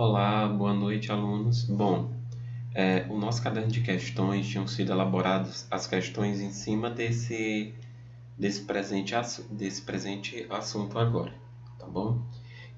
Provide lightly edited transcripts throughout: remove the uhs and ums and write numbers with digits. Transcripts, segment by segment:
Olá, boa noite, alunos. Bom, o nosso caderno de questões tinham sido elaboradas as questões em cima desse presente assunto agora, tá bom?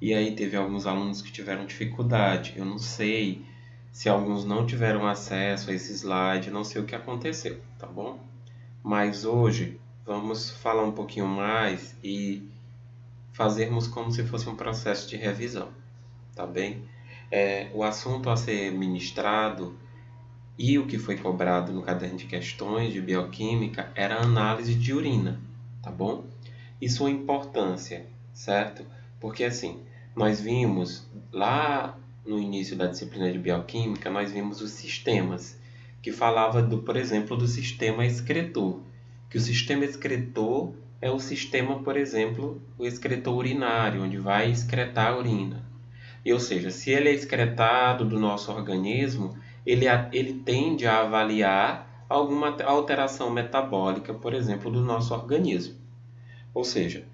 E aí teve alguns alunos que tiveram dificuldade. Eu não sei se alguns não tiveram acesso a esse slide, não sei o que aconteceu, tá bom? Mas hoje vamos falar um pouquinho mais e fazermos como se fosse um processo de revisão, tá bem? O assunto a ser ministrado e o que foi cobrado no caderno de questões de bioquímica era a análise de urina, tá bom? E sua importância, certo? Porque assim, nós vimos lá no início da disciplina de bioquímica, nós vimos os sistemas, que falava por exemplo, do sistema excretor, que o sistema excretor é o sistema, por exemplo, o excretor urinário, onde vai excretar a urina. Ou seja, se ele é excretado do nosso organismo, ele tende a avaliar alguma alteração metabólica, por exemplo, do nosso organismo. Ou seja,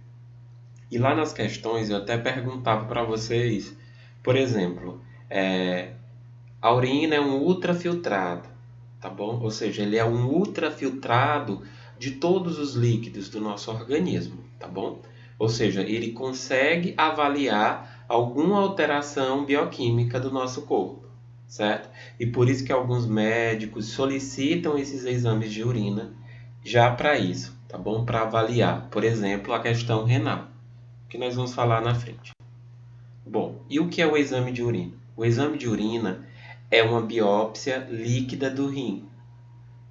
e lá nas questões eu até perguntava para vocês, por exemplo, a urina é um ultrafiltrado, tá bom? Ou seja, ele é um ultrafiltrado de todos os líquidos do nosso organismo, tá bom? Ou seja, ele consegue avaliar alguma alteração bioquímica do nosso corpo, certo? E por isso que alguns médicos solicitam esses exames de urina já para isso, tá bom? Para avaliar, por exemplo, a questão renal, que nós vamos falar na frente. Bom, e o que é o exame de urina? O exame de urina é uma biópsia líquida do rim.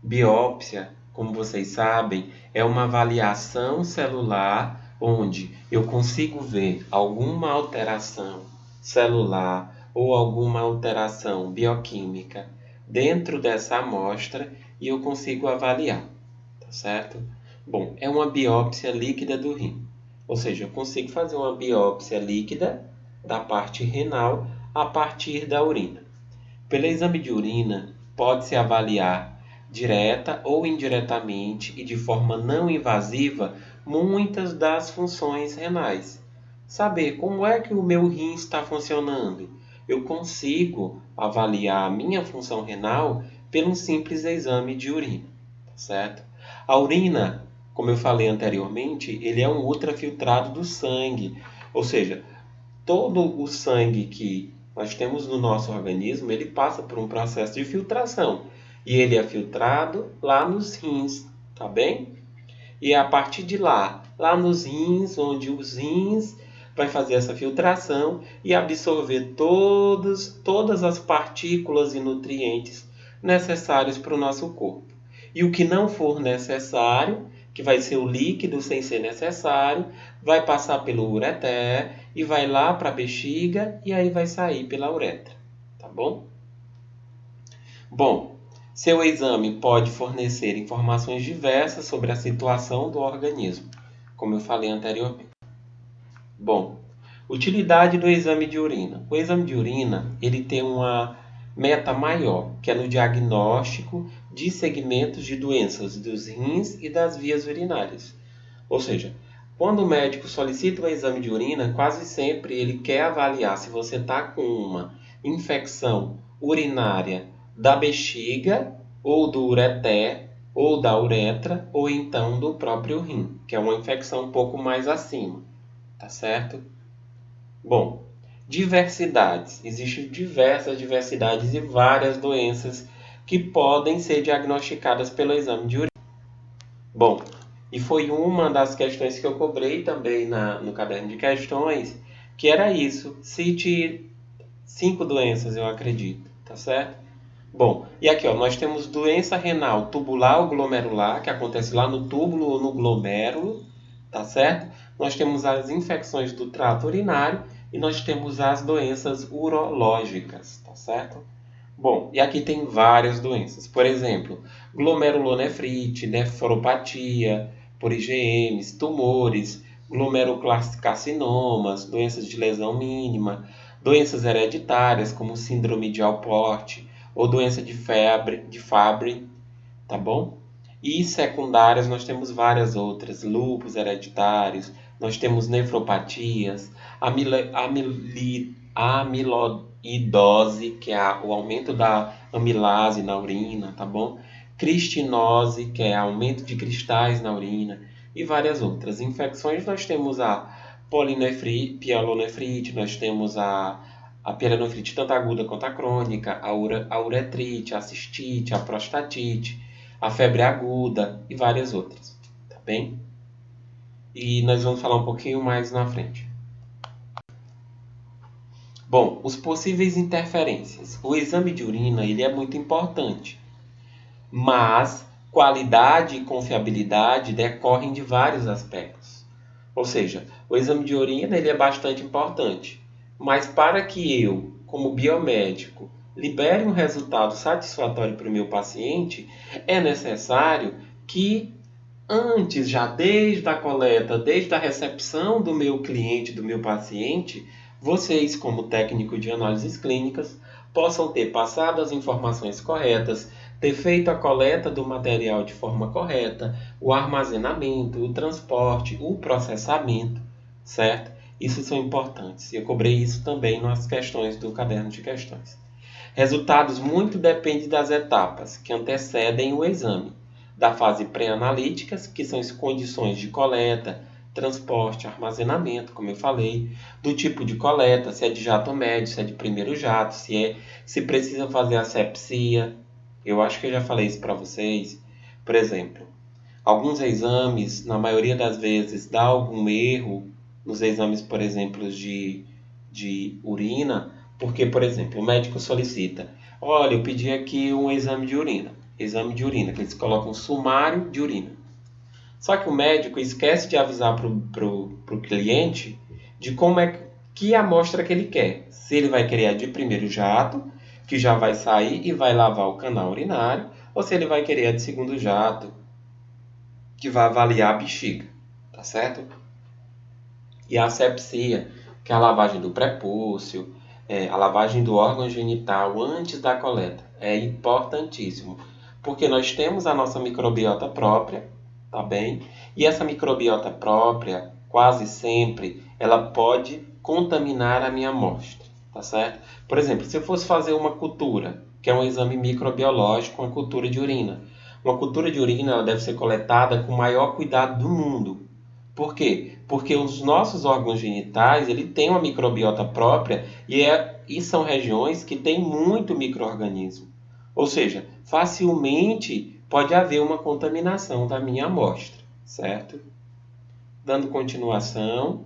Biópsia, como vocês sabem, é uma avaliação celular onde eu consigo ver alguma alteração celular ou alguma alteração bioquímica dentro dessa amostra e eu consigo avaliar, tá certo? Bom, é uma biópsia líquida do rim. Ou seja, eu consigo fazer uma biópsia líquida da parte renal a partir da urina. Pelo exame de urina, pode-se avaliar direta ou indiretamente e de forma não invasiva muitas das funções renais. Saber como é que o meu rim está funcionando. Eu consigo avaliar a minha função renal pelo simples exame de urina, certo? A urina, como eu falei anteriormente, ele é um ultrafiltrado do sangue, ou seja, todo o sangue que nós temos no nosso organismo, ele passa por um processo de filtração. E ele é filtrado lá nos rins, tá bem? E é a partir de lá nos rins, onde os rins vai fazer essa filtração e absorver todas as partículas e nutrientes necessários para o nosso corpo. E o que não for necessário, que vai ser o líquido sem ser necessário, vai passar pelo ureter e vai lá para a bexiga e aí vai sair pela uretra, tá bom? Bom, seu exame pode fornecer informações diversas sobre a situação do organismo, como eu falei anteriormente. Bom, utilidade do exame de urina. O exame de urina, ele tem uma meta maior, que é no diagnóstico de segmentos de doenças dos rins e das vias urinárias. Ou seja, quando o médico solicita um exame de urina, quase sempre ele quer avaliar se você está com uma infecção urinária da bexiga, ou do ureter, ou da uretra, ou então do próprio rim, que é uma infecção um pouco mais acima, tá certo? Bom, diversidades. Existem diversas diversidades e várias doenças que podem ser diagnosticadas pelo exame de urina. Bom, e foi uma das questões que eu cobrei também no caderno de questões, que era isso. Cite 5 doenças, eu acredito, tá certo? Bom, e aqui ó, nós temos doença renal tubular ou glomerular, que acontece lá no túbulo ou no glomérulo, tá certo? Nós temos as infecções do trato urinário e nós temos as doenças urológicas, tá certo? Bom, e aqui tem várias doenças. Por exemplo, glomerulonefrite, nefropatia, por IgMs, tumores, glomerulocarcinomas, doenças de lesão mínima, doenças hereditárias como síndrome de Alport ou doença de Fabry, tá bom? E secundárias nós temos várias outras, lúpus hereditários, nós temos nefropatias, amiloidose, que é o aumento da amilase na urina, tá bom? Cristinose, que é aumento de cristais na urina, e várias outras. Infecções, nós temos a pielonefrite, nós temos a pielonefrite tanto aguda quanto a crônica, a uretrite, a cistite, a prostatite, a febre aguda e várias outras, tá bem? E nós vamos falar um pouquinho mais na frente. Bom, os possíveis interferências. O exame de urina ele é muito importante, mas qualidade e confiabilidade decorrem de vários aspectos. Ou seja, o exame de urina ele é bastante importante, mas para que eu, como biomédico, libere um resultado satisfatório para o meu paciente, é necessário que antes, já desde a coleta, desde a recepção do meu cliente, do meu paciente, vocês, como técnico de análises clínicas, possam ter passado as informações corretas, ter feito a coleta do material de forma correta, o armazenamento, o transporte, o processamento, certo? Isso são importantes. Eu cobrei isso também nas questões do caderno de questões. Resultados muito dependem das etapas que antecedem o exame, da fase pré-analítica, que são as condições de coleta, transporte, armazenamento, como eu falei, do tipo de coleta, se é de jato médio, se é de primeiro jato, se precisa fazer asepsia. Eu acho que eu já falei isso para vocês. Por exemplo, alguns exames, na maioria das vezes, dá algum erro nos exames, por exemplo, de urina, porque, por exemplo, o médico solicita, olha, eu pedi aqui um exame de urina, que eles colocam sumário de urina. Só que o médico esquece de avisar para o cliente de como é que amostra que ele quer. Se ele vai querer a de primeiro jato, que já vai sair e vai lavar o canal urinário, ou se ele vai querer a de segundo jato, que vai avaliar a bexiga, tá certo? E a asepsia, que é a lavagem do prepúcio, a lavagem do órgão genital antes da coleta, é importantíssimo, porque nós temos a nossa microbiota própria, tá bem? E essa microbiota própria, quase sempre, ela pode contaminar a minha amostra, tá certo? Por exemplo, se eu fosse fazer uma cultura, que é um exame microbiológico, uma cultura de urina. Uma cultura de urina ela deve ser coletada com o maior cuidado do mundo. Por quê? Porque os nossos órgãos genitais ele têm uma microbiota própria e são regiões que têm muito micro-organismo. Ou seja, facilmente pode haver uma contaminação da minha amostra, certo? Dando continuação.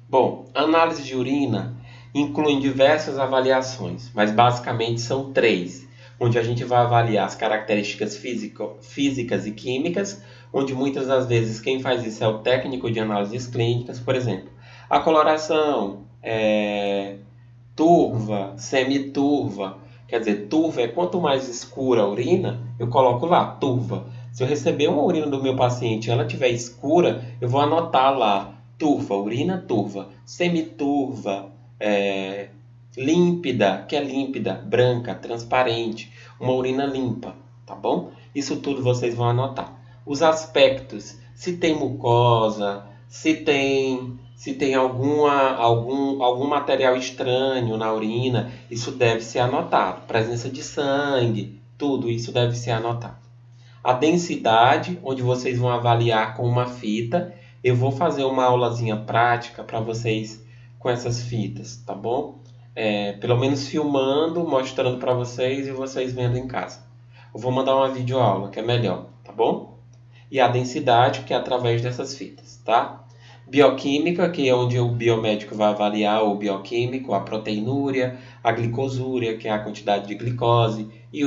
Bom, análise de urina inclui diversas avaliações, mas basicamente são três, onde a gente vai avaliar as características físicas e químicas, onde muitas das vezes quem faz isso é o técnico de análises clínicas, por exemplo, a coloração, turva, semiturva, quer dizer, turva é quanto mais escura a urina, eu coloco lá, turva. Se eu receber uma urina do meu paciente e ela estiver escura, eu vou anotar lá, turva, urina turva, semiturva, límpida, que é límpida, branca, transparente, uma urina limpa, tá bom? Isso tudo vocês vão anotar. Os aspectos, se tem mucosa, se tem algum material estranho na urina, isso deve ser anotado. Presença de sangue, tudo isso deve ser anotado. A densidade, onde vocês vão avaliar com uma fita. Eu vou fazer uma aulazinha prática para vocês com essas fitas, tá bom? Pelo menos filmando, mostrando para vocês e vocês vendo em casa. Eu vou mandar uma videoaula, que é melhor, tá bom? E a densidade, que é através dessas fitas, tá? Bioquímica, que é onde o biomédico vai avaliar o bioquímico, a proteinúria, a glicosúria, que é a quantidade de glicose, e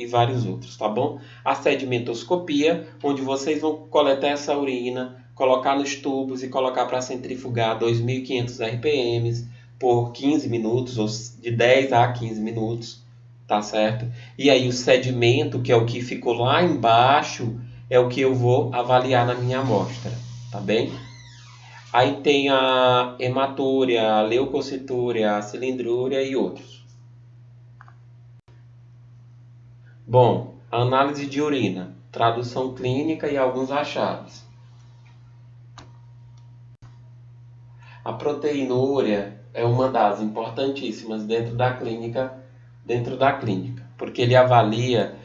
vários outros, tá bom? A sedimentoscopia, onde vocês vão coletar essa urina, colocar nos tubos e colocar para centrifugar a 2.500 RPM por 15 minutos, ou de 10 a 15 minutos, tá certo? E aí o sedimento, que é o que ficou lá embaixo, é o que eu vou avaliar na minha amostra, tá bem? Aí tem a hematúria, a leucocitúria, a cilindrúria e outros. Bom, análise de urina, tradução clínica e alguns achados. A proteinúria é uma das importantíssimas dentro da clínica, porque ele avalia,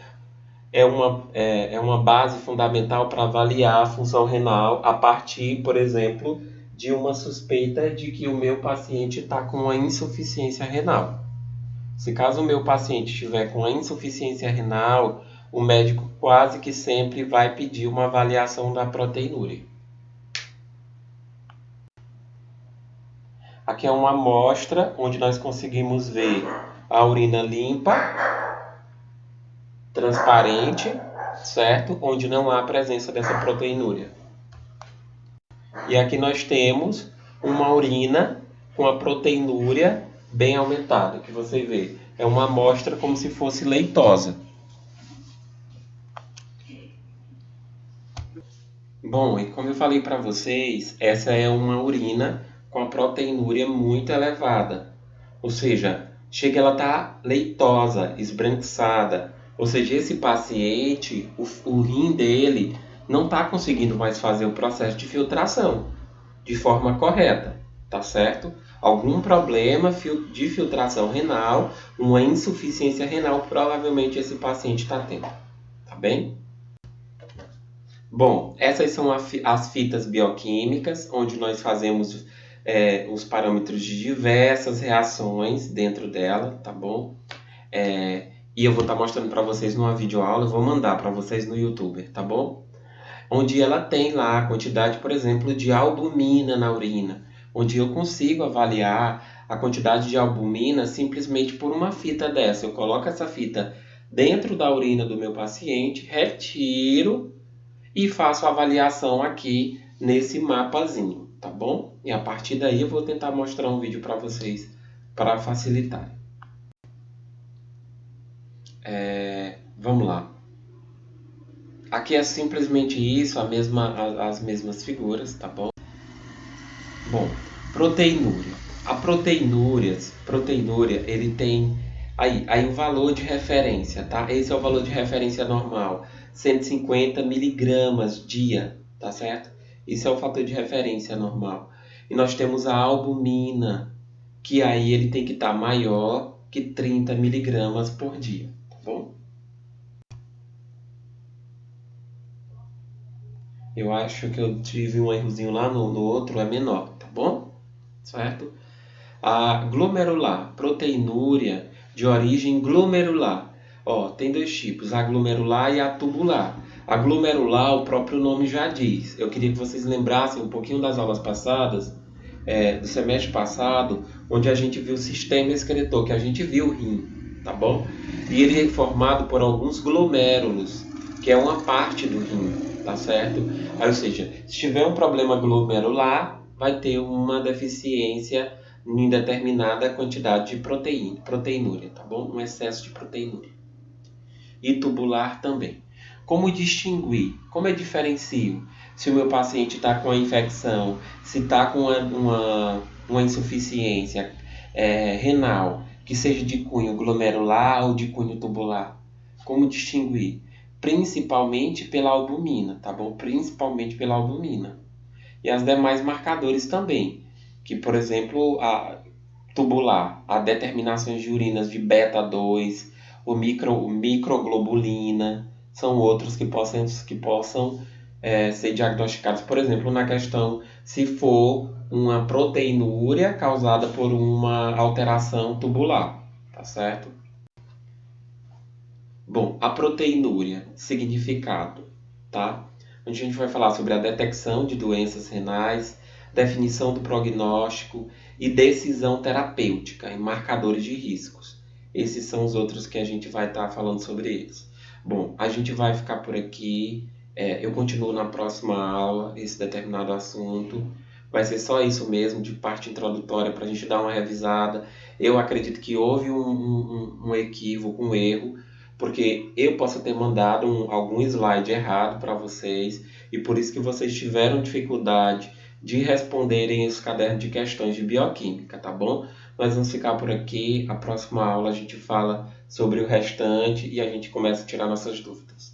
é uma base fundamental para avaliar a função renal a partir, por exemplo, de uma suspeita de que o meu paciente está com uma insuficiência renal. Se caso o meu paciente estiver com a insuficiência renal, o médico quase que sempre vai pedir uma avaliação da proteinúria. Aqui é uma amostra onde nós conseguimos ver a urina limpa, transparente, certo? Onde não há presença dessa proteinúria. E aqui nós temos uma urina com a proteinúria bem aumentada, que você vê. É uma amostra como se fosse leitosa. Bom, e como eu falei para vocês, essa é uma urina com a proteinúria muito elevada. Ou seja, chega ela tá leitosa, esbranquiçada. Ou seja, esse paciente, o rim dele não está conseguindo mais fazer o processo de filtração de forma correta, tá certo? Algum problema de filtração renal, uma insuficiência renal, provavelmente esse paciente está tendo, tá bem? Bom, essas são as fitas bioquímicas, onde nós fazemos os parâmetros de diversas reações dentro dela, tá bom? E eu vou estar mostrando para vocês numa videoaula, eu vou mandar para vocês no YouTube, tá bom? Onde ela tem lá a quantidade, por exemplo, de albumina na urina, onde eu consigo avaliar a quantidade de albumina simplesmente por uma fita dessa. Eu coloco essa fita dentro da urina do meu paciente, retiro e faço a avaliação aqui nesse mapazinho, tá bom? E a partir daí eu vou tentar mostrar um vídeo para vocês para facilitar. Vamos lá. Aqui é simplesmente isso, as mesmas figuras, tá bom? Bom, proteinúria. A proteinúria, ele tem aí o valor de referência, tá? Esse é o valor de referência normal, 150 miligramas dia, tá certo? Esse é o fator de referência normal. E nós temos a albumina, que aí ele tem que estar maior que 30 miligramas por dia, tá bom? Eu acho que eu tive um errozinho lá no outro, é menor, tá bom? Certo? A glomerular, proteinúria de origem glomerular. Ó, tem dois tipos, a glomerular e a tubular. A glomerular, o próprio nome já diz. Eu queria que vocês lembrassem um pouquinho das aulas passadas, do semestre passado, onde a gente viu o sistema excretor, que a gente viu o rim, tá bom? E ele é formado por alguns glomérulos, que é uma parte do rim, tá certo? Aí, ou seja, se tiver um problema glomerular, vai ter uma deficiência em determinada quantidade de proteinúria, tá bom? Um excesso de proteinúria. E tubular também. Como distinguir? Como eu diferencio se o meu paciente está com a infecção, se está com uma insuficiência renal, que seja de cunho glomerular ou de cunho tubular? Como distinguir? Principalmente pela albumina, tá bom? Principalmente pela albumina. E as demais marcadores também, que, por exemplo, a tubular, a determinações de urinas de beta-2, o microglobulina, são outros que possam ser diagnosticados, por exemplo, na questão se for uma proteinúria causada por uma alteração tubular, tá certo? Bom, a proteinúria, significado, tá? Onde a gente vai falar sobre a detecção de doenças renais, definição do prognóstico e decisão terapêutica em marcadores de riscos. Esses são os outros que a gente vai estar falando sobre eles. Bom, a gente vai ficar por aqui. Eu continuo na próxima aula esse determinado assunto. Vai ser só isso mesmo, de parte introdutória, para a gente dar uma revisada. Eu acredito que houve um equívoco, um erro, porque eu posso ter mandado algum slide errado para vocês e por isso que vocês tiveram dificuldade de responderem os cadernos de questões de bioquímica, tá bom? Nós vamos ficar por aqui. A próxima aula a gente fala sobre o restante e a gente começa a tirar nossas dúvidas.